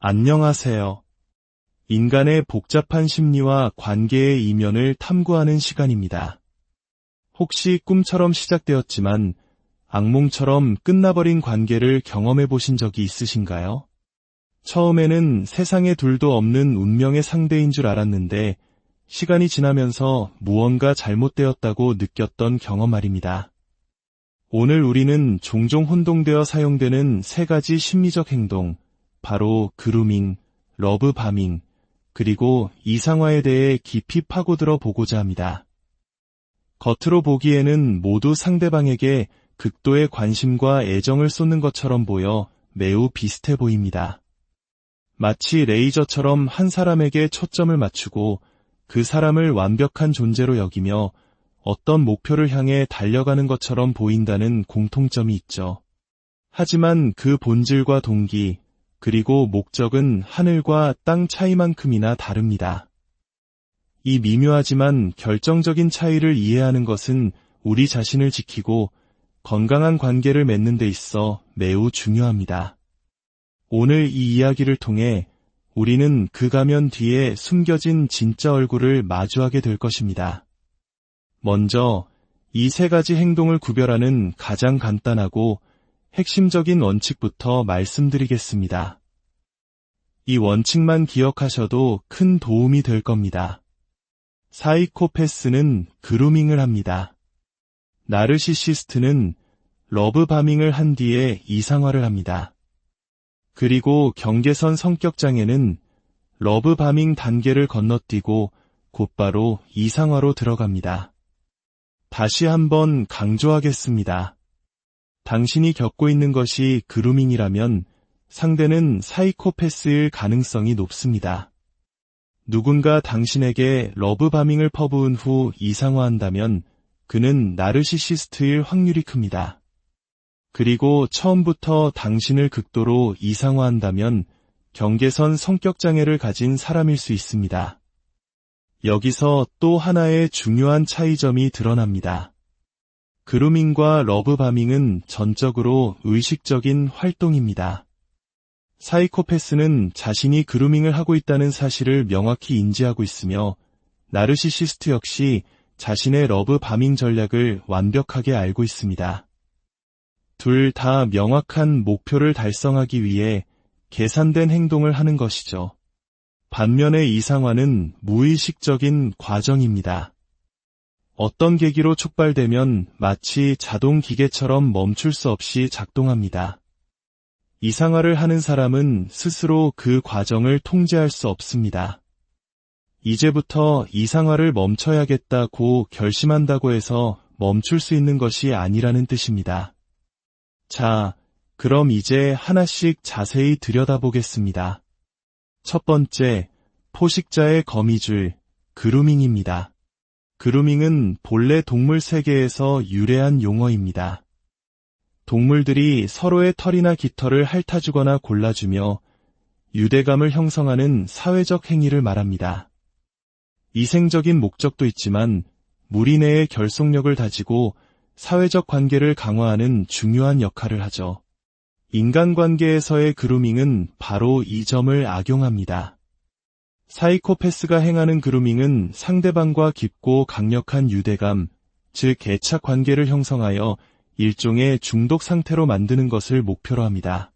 안녕하세요. 인간의 복잡한 심리와 관계의 이면을 탐구하는 시간입니다. 혹시 꿈처럼 시작되었지만 악몽처럼 끝나버린 관계를 경험해 보신 적이 있으신가요? 처음에는 세상에 둘도 없는 운명의 상대인 줄 알았는데 시간이 지나면서 무언가 잘못되었다고 느꼈던 경험 말입니다. 오늘 우리는 종종 혼동되어 사용되는 세 가지 심리적 행동, 바로 그루밍, 러브바밍, 그리고 이상화에 대해 깊이 파고들어 보고자 합니다. 겉으로 보기에는 모두 상대방에게 극도의 관심과 애정을 쏟는 것처럼 보여 매우 비슷해 보입니다. 마치 레이저처럼 한 사람에게 초점을 맞추고 그 사람을 완벽한 존재로 여기며 어떤 목표를 향해 달려가는 것처럼 보인다는 공통점이 있죠. 하지만 그 본질과 동기, 그리고 목적은 하늘과 땅 차이만큼이나 다릅니다. 이 미묘하지만 결정적인 차이를 이해하는 것은 우리 자신을 지키고 건강한 관계를 맺는 데 있어 매우 중요합니다. 오늘 이 이야기를 통해 우리는 그 가면 뒤에 숨겨진 진짜 얼굴을 마주하게 될 것입니다. 먼저 이 세 가지 행동을 구별하는 가장 간단하고 핵심적인 원칙부터 말씀드리겠습니다. 이 원칙만 기억하셔도 큰 도움이 될 겁니다. 사이코패스는 그루밍을 합니다. 나르시시스트는 러브바밍을 한 뒤에 이상화를 합니다. 그리고 경계선 성격장애는 러브바밍 단계를 건너뛰고 곧바로 이상화로 들어갑니다. 다시 한번 강조하겠습니다. 당신이 겪고 있는 것이 그루밍이라면 상대는 사이코패스일 가능성이 높습니다. 누군가 당신에게 러브바밍을 퍼부은 후 이상화한다면 그는 나르시시스트일 확률이 큽니다. 그리고 처음부터 당신을 극도로 이상화한다면 경계선 성격장애를 가진 사람일 수 있습니다. 여기서 또 하나의 중요한 차이점이 드러납니다. 그루밍과 러브바밍은 전적으로 의식적인 활동입니다. 사이코패스는 자신이 그루밍을 하고 있다는 사실을 명확히 인지하고 있으며 나르시시스트 역시 자신의 러브바밍 전략을 완벽하게 알고 있습니다. 둘 다 명확한 목표를 달성하기 위해 계산된 행동을 하는 것이죠. 반면에 이상화는 무의식적인 과정입니다. 어떤 계기로 촉발되면 마치 자동 기계처럼 멈출 수 없이 작동합니다. 이상화를 하는 사람은 스스로 그 과정을 통제할 수 없습니다. 이제부터 이상화를 멈춰야겠다고 결심한다고 해서 멈출 수 있는 것이 아니라는 뜻입니다. 자, 그럼 이제 하나씩 자세히 들여다보겠습니다. 첫 번째, 포식자의 거미줄, 그루밍입니다. 그루밍은 본래 동물 세계에서 유래한 용어입니다. 동물들이 서로의 털이나 깃털을 핥아주거나 골라주며 유대감을 형성하는 사회적 행위를 말합니다. 이생적인 목적도 있지만 무리 내의 결속력을 다지고 사회적 관계를 강화하는 중요한 역할을 하죠. 인간관계에서의 그루밍은 바로 이 점을 악용합니다. 사이코패스가 행하는 그루밍은 상대방과 깊고 강력한 유대감, 즉 애착 관계를 형성하여 일종의 중독 상태로 만드는 것을 목표로 합니다.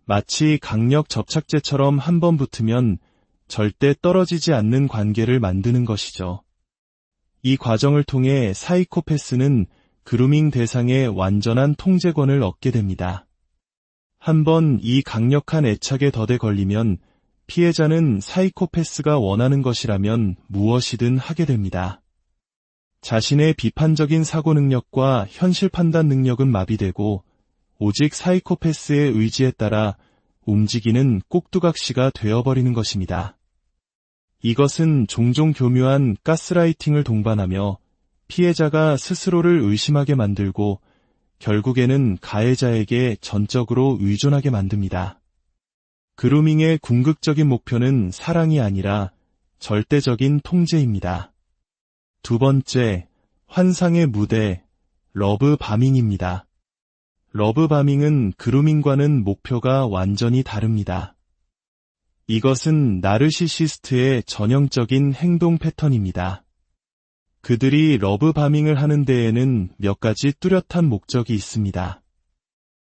마치 강력 접착제처럼 한번 붙으면 절대 떨어지지 않는 관계를 만드는 것이죠. 이 과정을 통해 사이코패스는 그루밍 대상의 완전한 통제권을 얻게 됩니다. 한번 이 강력한 애착에 덫에 걸리면 피해자는 사이코패스가 원하는 것이라면 무엇이든 하게 됩니다. 자신의 비판적인 사고 능력과 현실 판단 능력은 마비되고 오직 사이코패스의 의지에 따라 움직이는 꼭두각시가 되어버리는 것입니다. 이것은 종종 교묘한 가스라이팅을 동반하며 피해자가 스스로를 의심하게 만들고 결국에는 가해자에게 전적으로 의존하게 만듭니다. 그루밍의 궁극적인 목표는 사랑이 아니라 절대적인 통제입니다. 두 번째, 환상의 무대, 러브바밍입니다. 러브바밍은 그루밍과는 목표가 완전히 다릅니다. 이것은 나르시시스트의 전형적인 행동 패턴입니다. 그들이 러브바밍을 하는 데에는 몇 가지 뚜렷한 목적이 있습니다.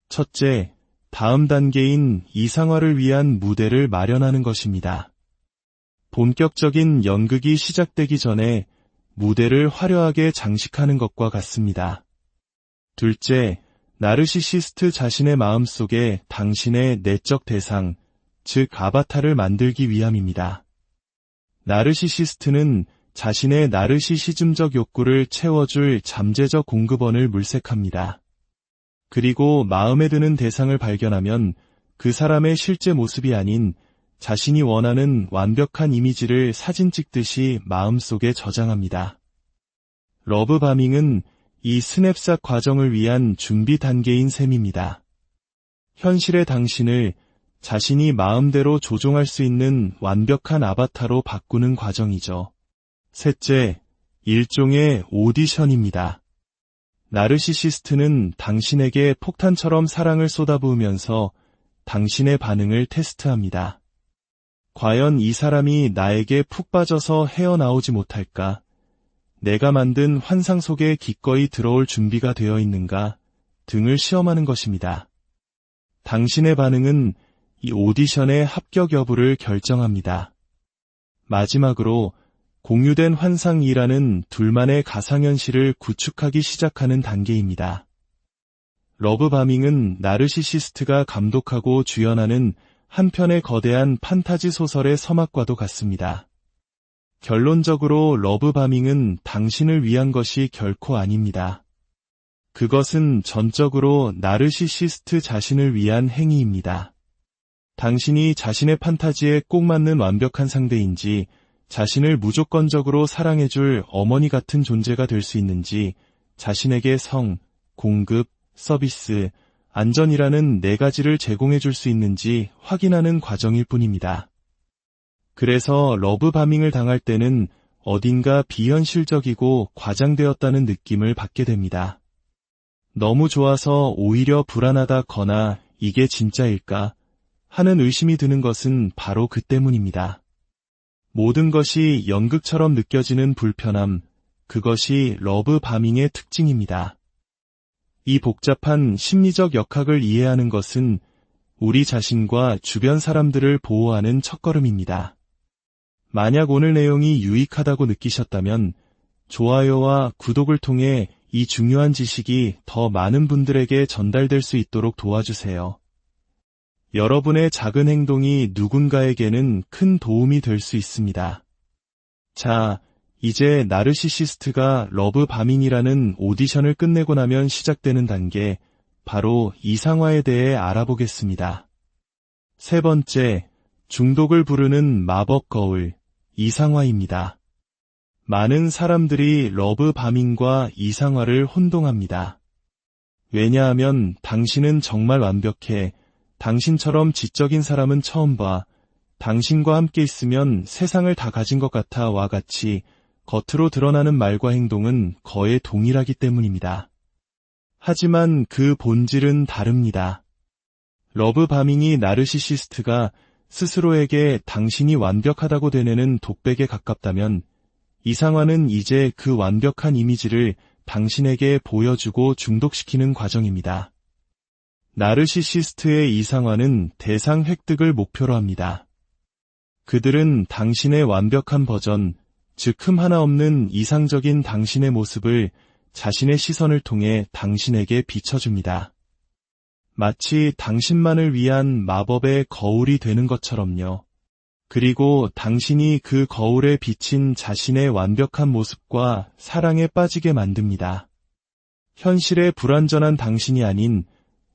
첫째, 다음 단계인 이상화를 위한 무대를 마련하는 것입니다. 본격적인 연극이 시작되기 전에 무대를 화려하게 장식하는 것과 같습니다. 둘째, 나르시시스트 자신의 마음속에 당신의 내적 대상, 즉 아바타를 만들기 위함입니다. 나르시시스트는 자신의 나르시시즘적 욕구를 채워줄 잠재적 공급원을 물색합니다. 그리고 마음에 드는 대상을 발견하면 그 사람의 실제 모습이 아닌 자신이 원하는 완벽한 이미지를 사진 찍듯이 마음속에 저장합니다. 러브바밍은 이 스냅샷 과정을 위한 준비 단계인 셈입니다. 현실의 당신을 자신이 마음대로 조종할 수 있는 완벽한 아바타로 바꾸는 과정이죠. 셋째, 일종의 오디션입니다. 나르시시스트는 당신에게 폭탄처럼 사랑을 쏟아부으면서 당신의 반응을 테스트합니다. 과연 이 사람이 나에게 푹 빠져서 헤어나오지 못할까? 내가 만든 환상 속에 기꺼이 들어올 준비가 되어 있는가? 등을 시험하는 것입니다. 당신의 반응은 이 오디션의 합격 여부를 결정합니다. 마지막으로 공유된 환상이라는 둘만의 가상현실을 구축하기 시작하는 단계입니다. 러브바밍은 나르시시스트가 감독하고 주연하는 한 편의 거대한 판타지 소설의 서막과도 같습니다. 결론적으로 러브바밍은 당신을 위한 것이 결코 아닙니다. 그것은 전적으로 나르시시스트 자신을 위한 행위입니다. 당신이 자신의 판타지에 꼭 맞는 완벽한 상대인지, 자신을 무조건적으로 사랑해줄 어머니 같은 존재가 될 수 있는지, 자신에게 성, 공급, 서비스, 안전이라는 네 가지를 제공해줄 수 있는지 확인하는 과정일 뿐입니다. 그래서 러브바밍을 당할 때는 어딘가 비현실적이고 과장되었다는 느낌을 받게 됩니다. 너무 좋아서 오히려 불안하다거나 이게 진짜일까 하는 의심이 드는 것은 바로 그 때문입니다. 모든 것이 연극처럼 느껴지는 불편함, 그것이 러브바밍의 특징입니다. 이 복잡한 심리적 역학을 이해하는 것은 우리 자신과 주변 사람들을 보호하는 첫걸음입니다. 만약 오늘 내용이 유익하다고 느끼셨다면 좋아요와 구독을 통해 이 중요한 지식이 더 많은 분들에게 전달될 수 있도록 도와주세요. 여러분의 작은 행동이 누군가에게는 큰 도움이 될 수 있습니다. 자, 이제 나르시시스트가 러브바밍이라는 오디션을 끝내고 나면 시작되는 단계, 바로 이상화에 대해 알아보겠습니다. 세 번째, 중독을 부르는 마법 거울, 이상화입니다. 많은 사람들이 러브바밍과 이상화를 혼동합니다. 왜냐하면 당신은 정말 완벽해, 당신처럼 지적인 사람은 처음 봐, 당신과 함께 있으면 세상을 다 가진 것 같아와 같이 겉으로 드러나는 말과 행동은 거의 동일하기 때문입니다. 하지만 그 본질은 다릅니다. 러브바밍이 나르시시스트가 스스로에게 당신이 완벽하다고 되뇌는 독백에 가깝다면 이상화는 이제 그 완벽한 이미지를 당신에게 보여주고 중독시키는 과정입니다. 나르시시스트의 이상화는 대상 획득을 목표로 합니다. 그들은 당신의 완벽한 버전, 즉 흠 하나 없는 이상적인 당신의 모습을 자신의 시선을 통해 당신에게 비춰줍니다. 마치 당신만을 위한 마법의 거울이 되는 것처럼요. 그리고 당신이 그 거울에 비친 자신의 완벽한 모습과 사랑에 빠지게 만듭니다. 현실의 불완전한 당신이 아닌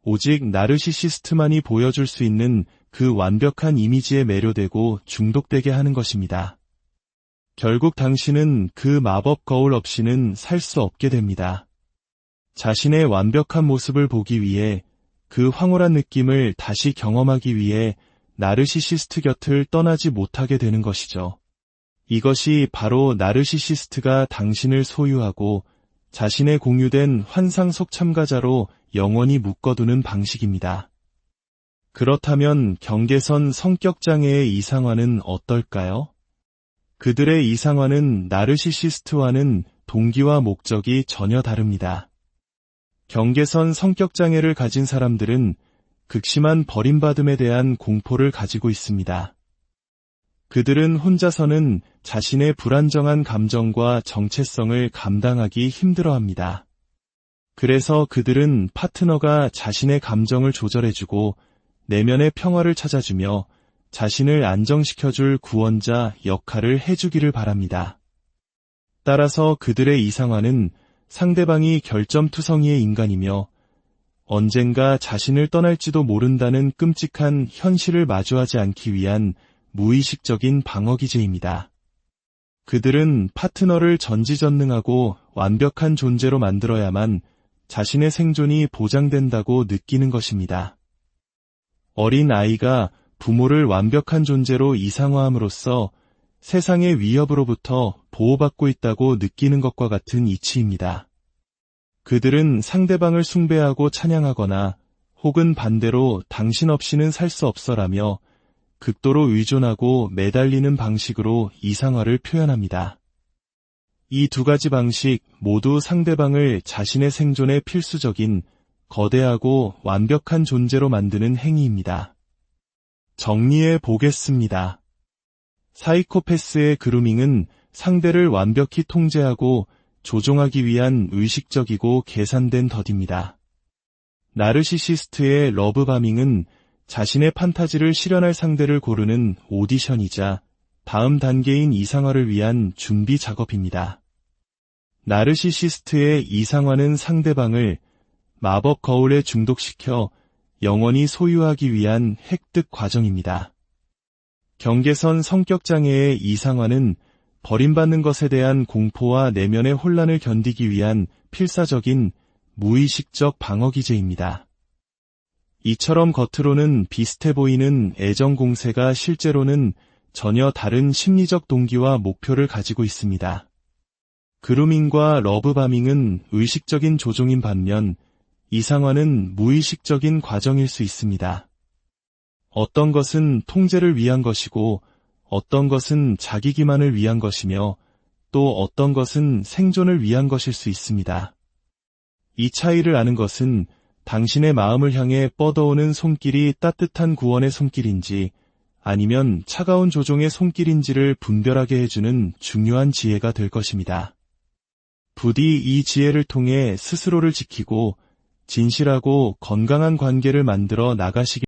오직 나르시시스트만이 보여줄 수 있는 그 완벽한 이미지에 매료되고 중독되게 하는 것입니다. 결국 당신은 그 마법 거울 없이는 살 수 없게 됩니다. 자신의 완벽한 모습을 보기 위해, 그 황홀한 느낌을 다시 경험하기 위해 나르시시스트 곁을 떠나지 못하게 되는 것이죠. 이것이 바로 나르시시스트가 당신을 소유하고 자신의 공유된 환상 속 참가자로 영원히 묶어두는 방식입니다. 그렇다면 경계선 성격장애의 이상화는 어떨까요? 그들의 이상화는 나르시시스트와는 동기와 목적이 전혀 다릅니다. 경계선 성격장애를 가진 사람들은 극심한 버림받음에 대한 공포를 가지고 있습니다. 그들은 혼자서는 자신의 불안정한 감정과 정체성을 감당하기 힘들어합니다. 그래서 그들은 파트너가 자신의 감정을 조절해주고 내면의 평화를 찾아주며 자신을 안정시켜줄 구원자 역할을 해주기를 바랍니다. 따라서 그들의 이상화는 상대방이 결점투성이의 인간이며 언젠가 자신을 떠날지도 모른다는 끔찍한 현실을 마주하지 않기 위한 무의식적인 방어기제입니다. 그들은 파트너를 전지전능하고 완벽한 존재로 만들어야만 자신의 생존이 보장된다고 느끼는 것입니다. 어린 아이가 부모를 완벽한 존재로 이상화함으로써 세상의 위협으로부터 보호받고 있다고 느끼는 것과 같은 이치입니다. 그들은 상대방을 숭배하고 찬양하거나 혹은 반대로 당신 없이는 살 수 없어라며 극도로 의존하고 매달리는 방식으로 이상화를 표현합니다. 이 두 가지 방식 모두 상대방을 자신의 생존에 필수적인 거대하고 완벽한 존재로 만드는 행위입니다. 정리해 보겠습니다. 사이코패스의 그루밍은 상대를 완벽히 통제하고 조종하기 위한 의식적이고 계산된 덫입니다. 나르시시스트의 러브바밍은 자신의 판타지를 실현할 상대를 고르는 오디션이자 다음 단계인 이상화를 위한 준비 작업입니다. 나르시시스트의 이상화는 상대방을 마법 거울에 중독시켜 영원히 소유하기 위한 획득 과정입니다. 경계선 성격장애의 이상화는 버림받는 것에 대한 공포와 내면의 혼란을 견디기 위한 필사적인 무의식적 방어기제입니다. 이처럼 겉으로는 비슷해 보이는 애정 공세가 실제로는 전혀 다른 심리적 동기와 목표를 가지고 있습니다. 그루밍과 러브바밍은 의식적인 조종인 반면 이상화는 무의식적인 과정일 수 있습니다. 어떤 것은 통제를 위한 것이고 어떤 것은 자기 기만을 위한 것이며 또 어떤 것은 생존을 위한 것일 수 있습니다. 이 차이를 아는 것은 당신의 마음을 향해 뻗어오는 손길이 따뜻한 구원의 손길인지 아니면 차가운 조종의 손길인지를 분별하게 해주는 중요한 지혜가 될 것입니다. 부디 이 지혜를 통해 스스로를 지키고 진실하고 건강한 관계를 만들어 나가시길